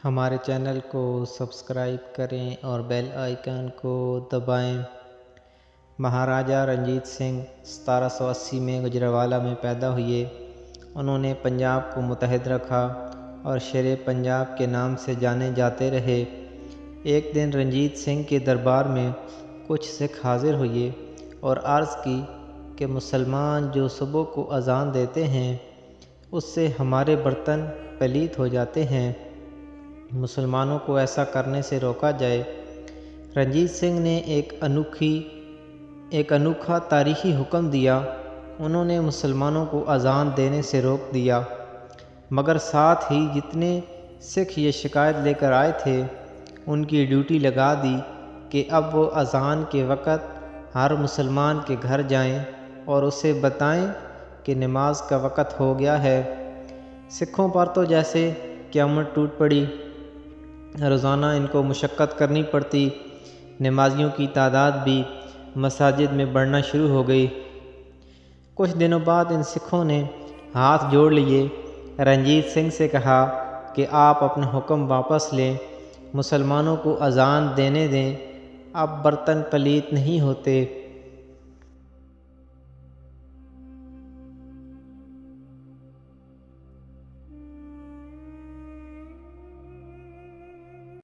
ہمارے چینل کو سبسکرائب کریں اور بیل آئیکن کو دبائیں۔ مہاراجہ رنجیت سنگھ 1780 میں گوجرانوالہ میں پیدا ہوئے۔ انہوں نے پنجاب کو متحد رکھا اور شیر پنجاب کے نام سے جانے جاتے رہے۔ ایک دن رنجیت سنگھ کے دربار میں کچھ سکھ حاضر ہوئے اور عرض کی کہ مسلمان جو صبح کو اذان دیتے ہیں اس سے ہمارے برتن پلید ہو جاتے ہیں، مسلمانوں کو ایسا کرنے سے روکا جائے۔ رنجیت سنگھ نے ایک انوکھا تاریخی حکم دیا۔ انہوں نے مسلمانوں کو اذان دینے سے روک دیا، مگر ساتھ ہی جتنے سکھ یہ شکایت لے کر آئے تھے ان کی ڈیوٹی لگا دی کہ اب وہ اذان کے وقت ہر مسلمان کے گھر جائیں اور اسے بتائیں کہ نماز کا وقت ہو گیا ہے۔ سکھوں پر تو جیسے قیامت ٹوٹ پڑی۔ روزانہ ان کو مشقت کرنی پڑتی۔ نمازیوں کی تعداد بھی مساجد میں بڑھنا شروع ہو گئی۔ کچھ دنوں بعد ان سکھوں نے ہاتھ جوڑ لیے، رنجیت سنگھ سے کہا کہ آپ اپنا حکم واپس لیں، مسلمانوں کو اذان دینے دیں، اب برتن پلید نہیں ہوتے۔